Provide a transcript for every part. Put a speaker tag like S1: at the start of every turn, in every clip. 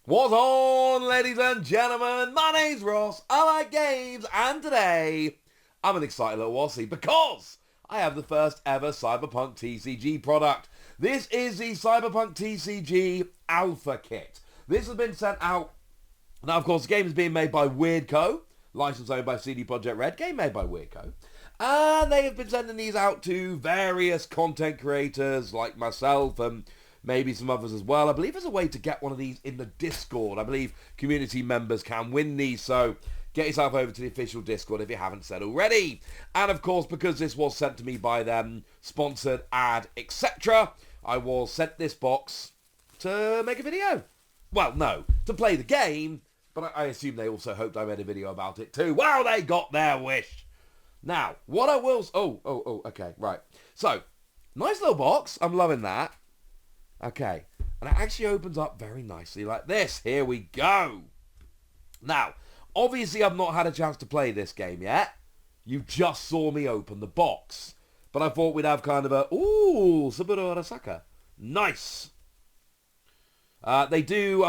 S1: What's on, ladies and gentlemen? My name's Ross, I like games, and today I'm an excited little Aussie because I have the first ever Cyberpunk TCG product. This is the Cyberpunk TCG Alpha Kit. This has been sent out. Now, of course, the game is being made by Weirdco, licensed owned by CD Projekt Red, game made by Weirdco. And they have been sending these out to various content creators like myself and maybe some others as well. I believe there's a way to get one of these in the Discord. I believe community members can win these, so get yourself over to the official Discord if you haven't said already. And of course, because this was sent to me by them, sponsored, ad, etc., I was sent this box to make a video. Well, no, to play the game, but I assume they also hoped I made a video about it too. Well, they got their wish. Now, what I will... okay, right. So, nice little box. I'm loving that. Okay, and it actually opens up very nicely like this. Here we go. Now, obviously I've not had a chance to play this game yet. You just saw me open the box. But I thought we'd have kind of a... Ooh, Saburo Arasaka. Nice. They do,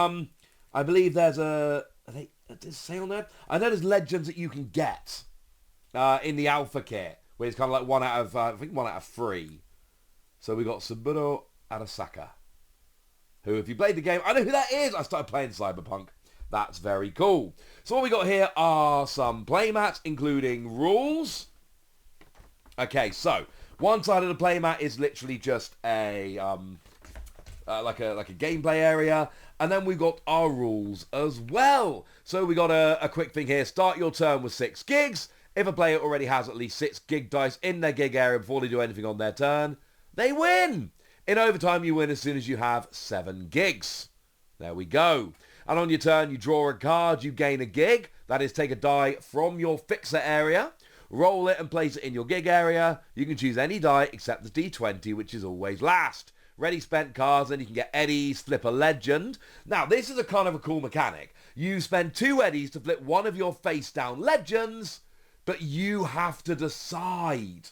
S1: I believe there's a... Does it say on there? I know there's legends that you can get in the Alpha Kit, where it's kind of like one out of, I think 1 out of 3. So we got Saburo Arasaka, who, if you played the game, I know who that is. I started playing Cyberpunk. That's very cool. So what we got here are some playmats, including rules. Okay, so one side of the playmat is literally just a like a gameplay area, and then we've got our rules as well. So we got a quick thing here. Start your turn with 6 gigs. If a player already has at least 6 gig dice in their gig area before they do anything on their turn, they win. In overtime, you win as soon as you have 7 gigs. There we go. And on your turn, you draw a card, you gain a gig. That is, take a die from your fixer area, roll it and place it in your gig area. You can choose any die except the D20, which is always last. Ready spent cards, then you can get eddies, flip a legend. Now, this is a kind of a cool mechanic. You spend 2 eddies to flip one of your face-down legends, but you have to decide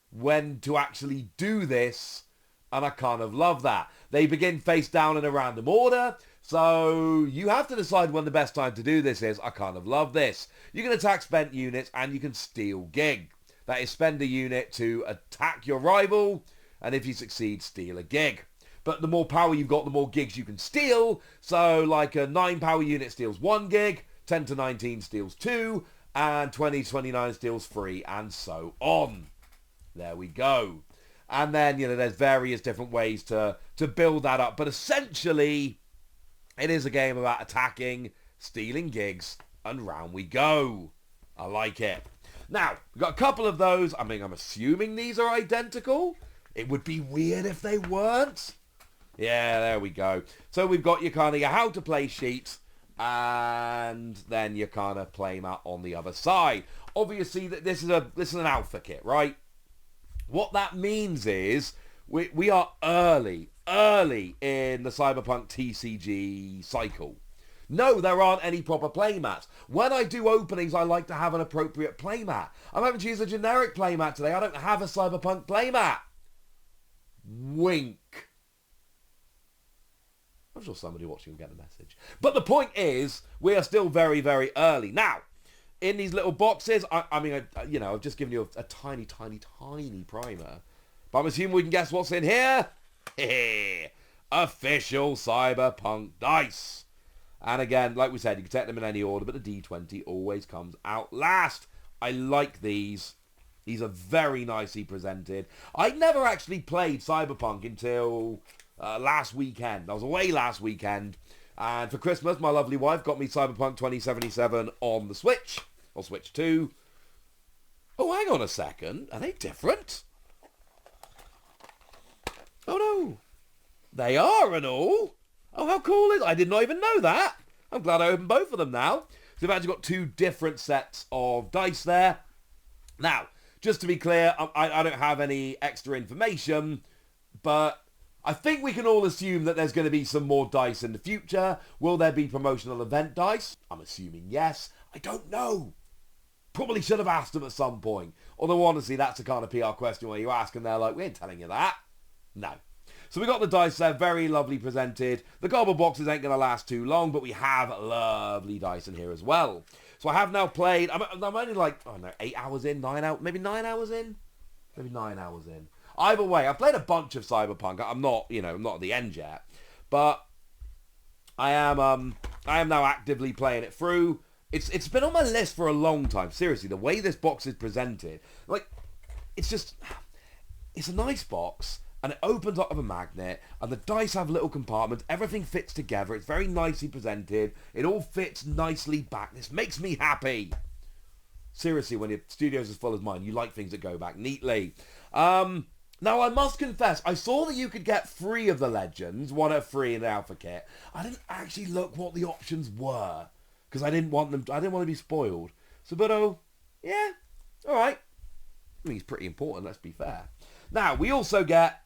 S1: when to actually do this. And I kind of love that. They begin face down in a random order, so you have to decide when the best time to do this is. I kind of love this. You can attack spent units and you can steal gig. That is, spend a unit to attack your rival, and if you succeed, steal a gig. But the more power you've got, the more gigs you can steal. So like a 9 power unit steals 1 gig, 10 to 19 steals 2, and 20 to 29 steals 3, and so on. There we go. And then, there's various different ways to build that up. But essentially, it is a game about attacking, stealing gigs, and round we go. I like it. Now, we've got a couple of those. I mean, I'm assuming these are identical. It would be weird if they weren't. Yeah, there we go. So we've got your kind of your how to play sheet, and then your kind of playmat on the other side. Obviously, this is an alpha kit, right? What that means is we are early in the Cyberpunk TCG cycle. No, there aren't any proper playmats. When I do openings, I like to have an appropriate playmat. I'm having to use a generic playmat today. I don't have a Cyberpunk playmat. Wink. I'm sure somebody watching will get the message. But the point is, we are still very, very early. Now, in these little boxes, I've just given you a tiny, tiny, tiny primer. But I'm assuming we can guess what's in here. Official Cyberpunk dice. And again, like we said, you can take them in any order, but the D20 always comes out last. I like these. These are very nicely presented. I never actually played Cyberpunk until last weekend. I was away last weekend. And for Christmas, my lovely wife got me Cyberpunk 2077 on the Switch. Or Switch 2. Oh, hang on a second. Are they different? Oh, no. They are and all. Oh, how cool is it? I did not even know that. I'm glad I opened both of them now. So we've actually got 2 different sets of dice there. Now, just to be clear, I don't have any extra information, but I think we can all assume that there's going to be some more dice in the future. Will there be promotional event dice? I'm assuming yes. I don't know. Probably should have asked them at some point. Although honestly, that's the kind of PR question where you ask and they're like, we ain't telling you that. No. So we got the dice there, very lovely presented. The cardboard boxes ain't going to last too long, but we have lovely dice in here as well. So I have now played, I'm only like, I don't know, 8 hours in, 9 hours, maybe 9 hours in? Maybe 9 hours in. Either way, I've played a bunch of Cyberpunk. I'm not, I'm not at the end yet. But I am now actively playing it through. It's been on my list for a long time. Seriously, the way this box is presented, like, it's a nice box, and it opens up with a magnet, and the dice have little compartments. Everything fits together. It's very nicely presented. It all fits nicely back. This makes me happy. Seriously, when your studio's as full as mine, you like things that go back neatly. Now, I must confess, I saw that you could get 3 of the Legends, 1 at free in the Alpha Kit. I didn't actually look what the options were, because I didn't want to be spoiled. So, but yeah, alright. I mean, it's pretty important, let's be fair. Now, we also get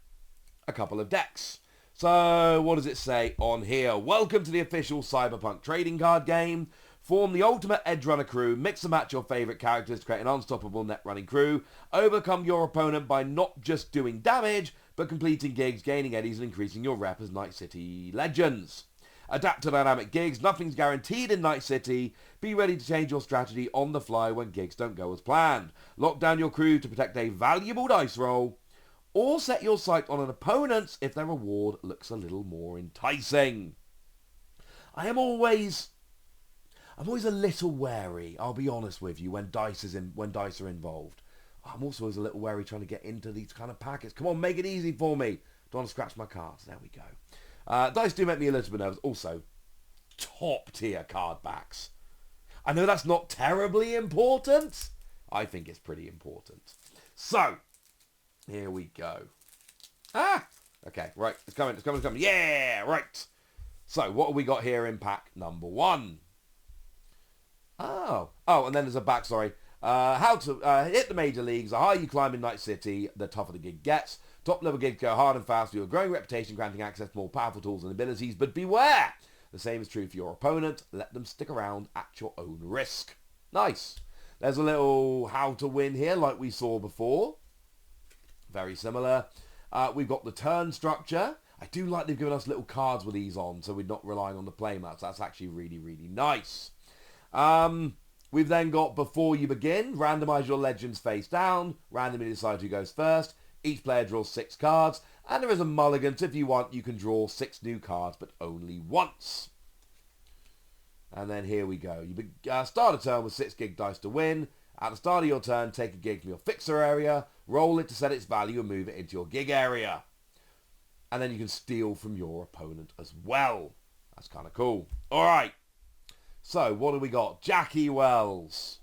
S1: a couple of decks. So, what does it say on here? Welcome to the official Cyberpunk trading card game. Form the ultimate edge runner crew, mix and match your favourite characters to create an unstoppable net running crew, overcome your opponent by not just doing damage, but completing gigs, gaining eddies and increasing your rep as Night City Legends. Adapt to dynamic gigs, nothing's guaranteed in Night City, be ready to change your strategy on the fly when gigs don't go as planned. Lock down your crew to protect a valuable dice roll, or set your sight on an opponent if their reward looks a little more enticing. I'm always a little wary, I'll be honest with you, when dice are involved. I'm also always a little wary trying to get into these kind of packets. Come on, make it easy for me. Don't want to scratch my cards. There we go. Dice do make me a little bit nervous. Also, top tier card backs. I know that's not terribly important. I think it's pretty important. So, here we go. Okay, right. It's coming. Yeah, right. So, what have we got here in pack number 1? Oh, and then there's a backstory. How to hit the major leagues. The higher you climb in Night City, the tougher the gig gets. Top level gigs go hard and fast with your growing reputation, granting access to more powerful tools and abilities. But beware! The same is true for your opponent. Let them stick around at your own risk. Nice. There's a little how to win here like we saw before. Very similar. We've got the turn structure. I do like they've given us little cards with these on, so we're not relying on the playmats. That's actually really, really nice. We've then got before you begin, randomize your legends face down, randomly decide who goes first. Each player draws 6 cards, and there is a mulligan, so if you want, you can draw 6 new cards, but only once. And then here we go. You start a turn with 6 gig dice to win. At the start of your turn, take a gig from your fixer area, roll it to set its value, and move it into your gig area. And then you can steal from your opponent as well. That's kind of cool. All right. So, what do we got? Jackie Wells.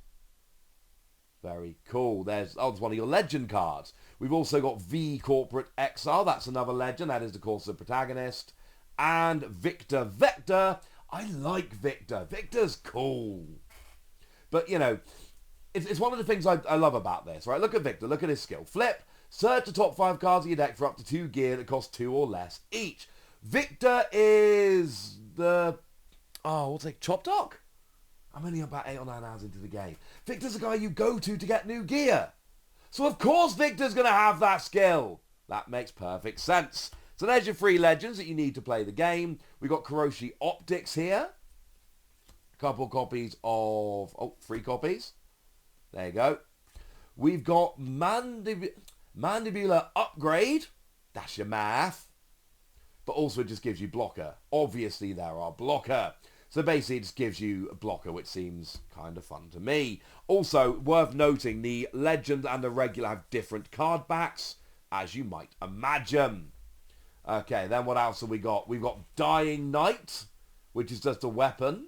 S1: Very cool. There's one of your legend cards. We've also got V Corporate Exile. That's another legend. That is, of course, the protagonist. And Victor Vector. I like Victor. Victor's cool. But, it's one of the things I love about this, right? Look at Victor. Look at his skill. Flip. Search the top 5 cards of your deck for up to 2 gear that cost 2 or less each. Victor is the... what's it? Chop Doc? I'm only about 8 or 9 hours into the game. Victor's the guy you go to get new gear. So of course Victor's going to have that skill. That makes perfect sense. So there's your 3 legends that you need to play the game. We've got Kuroshi Optics here. A couple copies of... 3 copies. There you go. We've got Mandibular Upgrade. That's your math. But also it just gives you blocker. Obviously there are blocker. So basically it just gives you a blocker, which seems kind of fun to me. Also, worth noting, the legend and the regular have different card backs, as you might imagine. Okay, then what else have we got? We've got Dying Knight, which is just a weapon.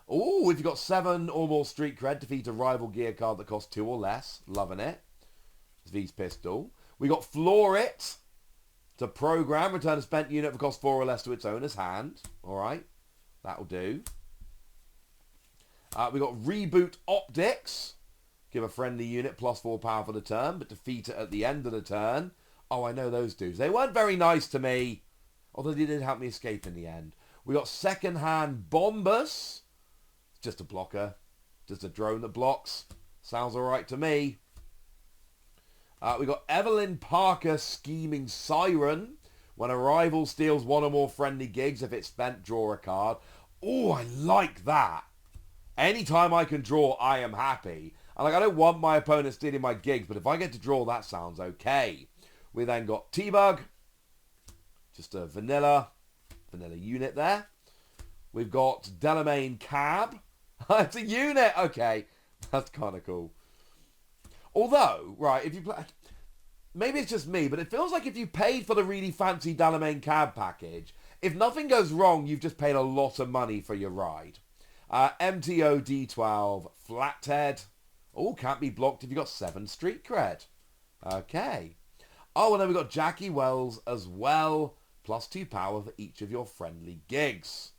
S1: Oh, if you've got 7 or more street cred, defeat a rival gear card that costs 2 or less. Loving it. It's V's pistol. We got Floor It. To program, return a spent unit that costs 4 or less to its owner's hand. Alright, that'll do. We got Reboot Optics. Give a friendly unit +4 power for the turn, but defeat it at the end of the turn. Oh, I know those dudes. They weren't very nice to me, although they did help me escape in the end. We got Secondhand Bombus. It's just a blocker. Just a drone that blocks. Sounds alright to me. We got Evelyn Parker Scheming Siren, When a rival steals one or more friendly gigs, if it's spent, draw a card. Oh, I like that. Anytime I can draw, I am happy. And like, I don't want my opponent stealing my gigs, but if I get to draw, that sounds okay. We then got T-Bug. Just a vanilla unit there. We've got Delamain Cab. It's a unit. Okay, that's kind of cool. Although, right, if you play... Maybe it's just me, but it feels like if you paid for the really fancy Delamain Cab package, if nothing goes wrong, you've just paid a lot of money for your ride. MTO D12 Flathead. Oh, can't be blocked if you've got 7 street cred. Okay. Oh, and then we've got Jackie Wells as well. +2 power for each of your friendly gigs.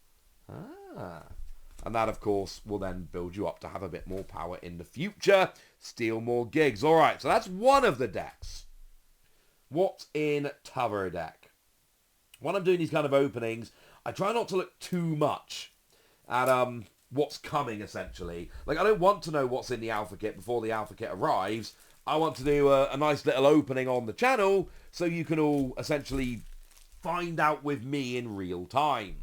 S1: And that, of course, will then build you up to have a bit more power in the future. Steal more gigs. All right, so that's one of the decks. What's in t'other deck? When I'm doing these kind of openings, I try not to look too much at what's coming, essentially. Like, I don't want to know what's in the alpha kit before the alpha kit arrives. I want to do a nice little opening on the channel so you can all essentially find out with me in real time.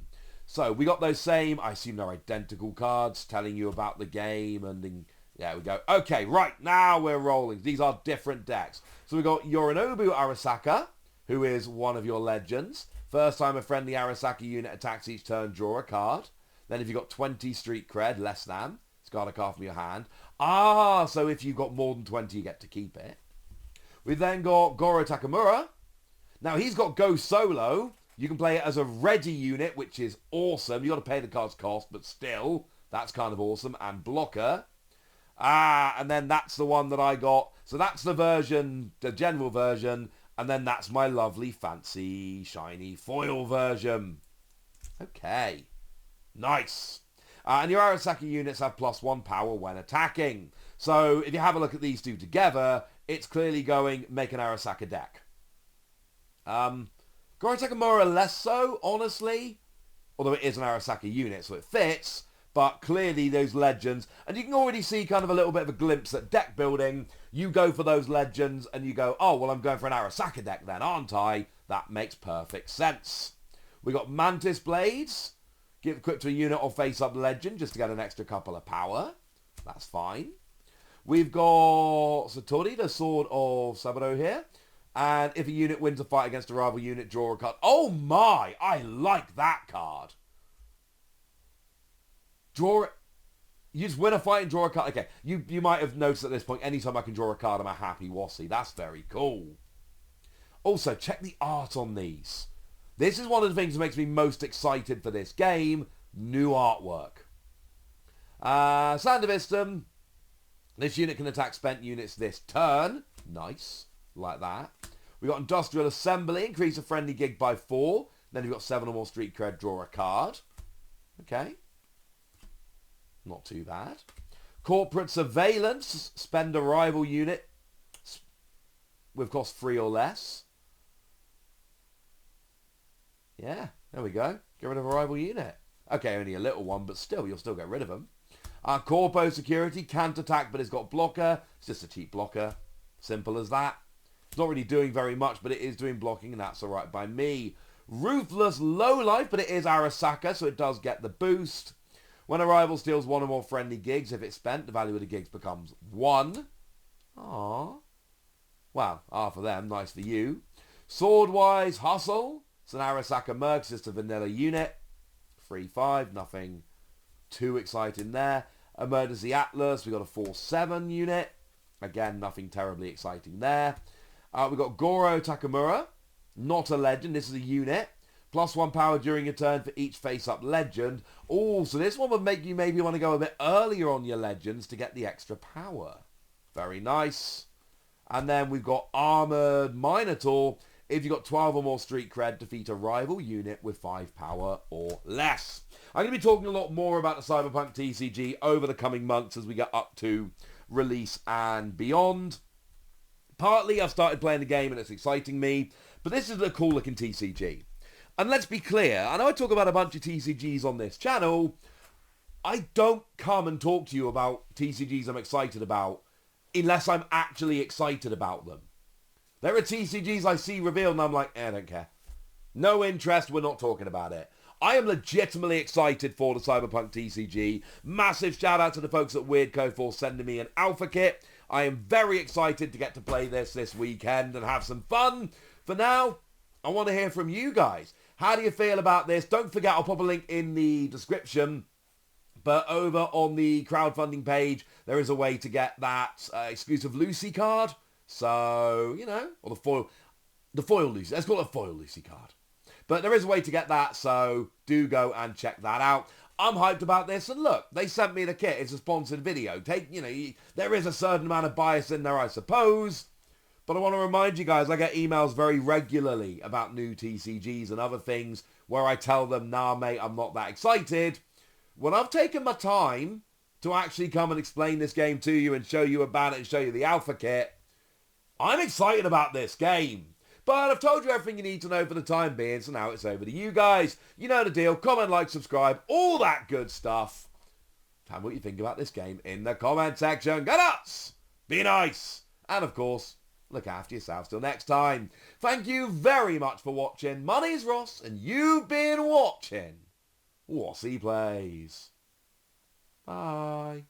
S1: So we got those same, I assume they're identical cards telling you about the game, and then, there we go. Okay, right, now we're rolling. These are different decks. So we got Yorinobu Arasaka, who is one of your legends. First time a friendly Arasaka unit attacks each turn, draw a card. Then if you've got 20 street cred, less than, discard a card from your hand. So if you've got more than 20, you get to keep it. We then got Goro Takamura. Now he's got Go Solo. You can play it as a ready unit, which is awesome. You got to pay the card's cost, but still, that's kind of awesome. And blocker. And then that's the one that I got. So that's the version, the general version. And then that's my lovely, fancy, shiny foil version. Okay. Nice. And your Arasaka units have +1 power when attacking. So if you have a look at these two together, it's clearly going, make an Arasaka deck. Goro Takamura less so, honestly. Although it is an Arasaka unit, so it fits. But clearly those legends, and you can already see kind of a little bit of a glimpse at deck building. You go for those legends and you go, oh, well, I'm going for an Arasaka deck then, aren't I? That makes perfect sense. We got Mantis Blades. Give equip to a unit or face-up legend just to get an extra couple of power. That's fine. We've got Satori, the Sword of Saburo here. And if a unit wins a fight against a rival unit, draw a card. Oh my! I like that card. Draw it. You just win a fight and draw a card. Okay, you might have noticed at this point, anytime I can draw a card, I'm a happy Wassy. That's very cool. Also, check the art on these. This is one of the things that makes me most excited for this game. New artwork. Sandevistum. This unit can attack spent units this turn. Nice. Like that. We got Industrial Assembly. Increase a friendly gig by 4. Then you've got 7 or more street cred. Draw a card. Okay. Not too bad. Corporate Surveillance. Spend a rival unit with cost 3 or less. Yeah, there we go. Get rid of a rival unit. Okay, only a little one, but still, you'll still get rid of them. Corpo Security. Can't attack, but it's got blocker. It's just a cheap blocker. Simple as that. It's not really doing very much, but it is doing blocking, and that's alright by me. Ruthless Lowlife, but it is Arasaka, so it does get the boost. When a rival steals 1 or more friendly gigs, if it's spent, the value of the gigs becomes 1. Aww. Well, for them, nice for you. Swordwise Hustle. It's an Arasaka Merc, just a vanilla unit. 3/5, nothing too exciting there. Emergency Atlas, we got a 4/7 unit. Again, nothing terribly exciting there. We got Goro Takamura. Not a legend, this is a unit. +1 power during your turn for each face-up legend. Oh, so this one would make you maybe want to go a bit earlier on your legends to get the extra power. Very nice. And then we've got Armored Minotaur. If you've got 12 or more street cred, defeat a rival unit with 5 power or less. I'm going to be talking a lot more about the Cyberpunk TCG over the coming months as we get up to release and beyond. Partly I've started playing the game and it's exciting me, but this is a cool looking TCG. And let's be clear, I know I talk about a bunch of TCGs on this channel. I don't come and talk to you about TCGs I'm excited about unless I'm actually excited about them. There are TCGs I see revealed and I'm like, I don't care. No interest, we're not talking about it. I am legitimately excited for the Cyberpunk TCG. Massive shout out to the folks at Weirdco for sending me an alpha kit. I am very excited to get to play this weekend and have some fun. For now, I want to hear from you guys. How do you feel about this? Don't forget, I'll pop a link in the description. But over on the crowdfunding page, there is a way to get that exclusive Lucy card. So, you know, or the foil Lucy. Let's call it a foil Lucy card. But there is a way to get that, so do go and check that out. I'm hyped about this, and look, they sent me the kit. It's a sponsored video. There is a certain amount of bias in there, I suppose. But I want to remind you guys, I get emails very regularly about new TCGs and other things where I tell them, nah, mate, I'm not that excited. When I've taken my time to actually come and explain this game to you and show you about it and show you the alpha kit, I'm excited about this game. But I've told you everything you need to know for the time being, so now it's over to you guys. You know the deal. Comment, like, subscribe, all that good stuff. Tell me what you think about this game in the comment section. Go nuts! Be nice! And of course, look after yourselves till next time. Thank you very much for watching. My name's Ross, and you've been watching Wossy Plays. Bye.